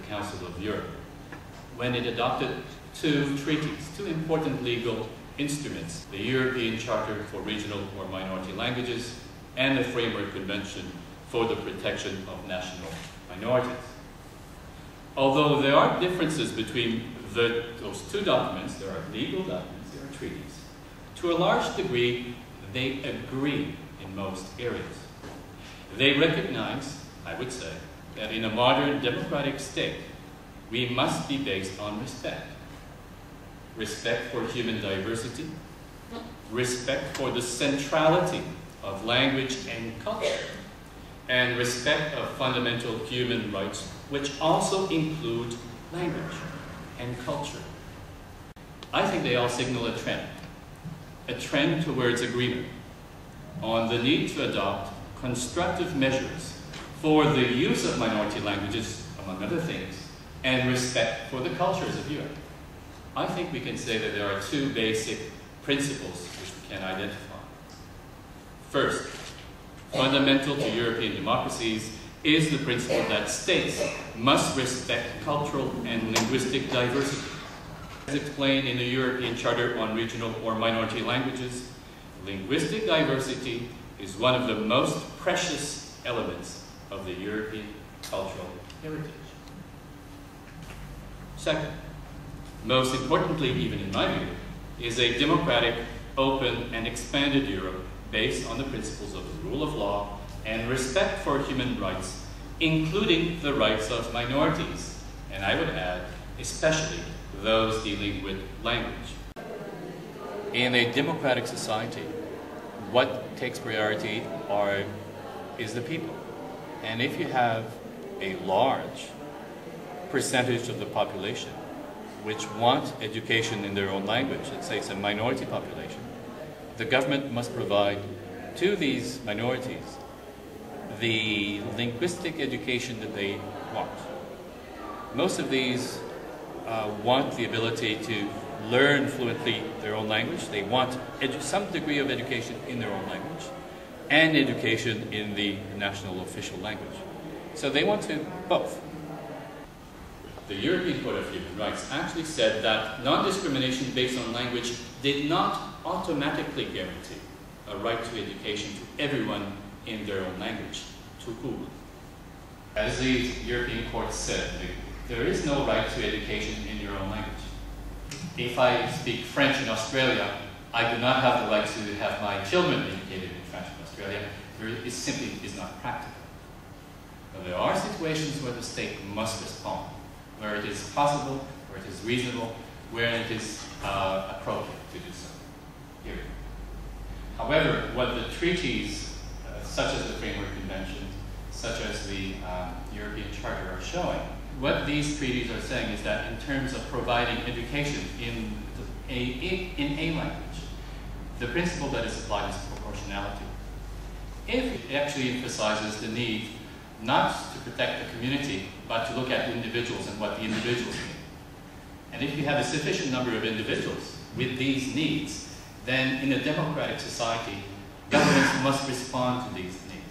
Council of Europe, when it adopted two treaties, two important legal instruments, the European Charter for Regional or Minority Languages and the Framework Convention for the Protection of National Minorities. Although there are differences between those two documents, there are legal documents, there are treaties, to a large degree they agree in most areas. They recognize, I would say, that in a modern democratic state, we must be based on respect. Respect for human diversity, respect for the centrality of language and culture, and respect of fundamental human rights, which also include language and culture. I think they all signal a trend towards agreement on the need to adopt constructive measures for the use of minority languages, among other things, and respect for the cultures of Europe. I think we can say that there are two basic principles which we can identify. First, fundamental to European democracies is the principle that states must respect cultural and linguistic diversity. As explained in the European Charter on Regional or Minority Languages, linguistic diversity is one of the most precious elements of the European cultural heritage. Second, most importantly, even in my view, is a democratic, open, and expanded Europe based on the principles of the rule of law and respect for human rights, including the rights of minorities, and I would add, especially those dealing with language. In a democratic society, what takes priority is the people. And if you have a large percentage of the population which want education in their own language, let's say it's a minority population, the government must provide to these minorities the linguistic education that they want. Most of these want the ability to learn fluently their own language. They want some degree of education in their own language and education in the national official language. So they want to both. The European Court of Human Rights actually said that non-discrimination based on language did not automatically guarantee a right to education to everyone in their own language, tout court. As the European Court said, there is no right to education in your own language. If I speak French in Australia, I do not have the right to have my children educated in French in Australia. It simply is not practical. But there are situations where the state must respond, where it is possible, where it is reasonable, where it is appropriate to do so. Here. However, what the treaties, such as the Framework Convention, such as the European Charter, are showing, what these treaties are saying is that in terms of providing education in a language, the principle that is applied is proportionality. If it actually emphasizes the need not to protect the community, but to look at individuals and what the individuals need. And if you have a sufficient number of individuals with these needs, then in a democratic society, governments must respond to these needs.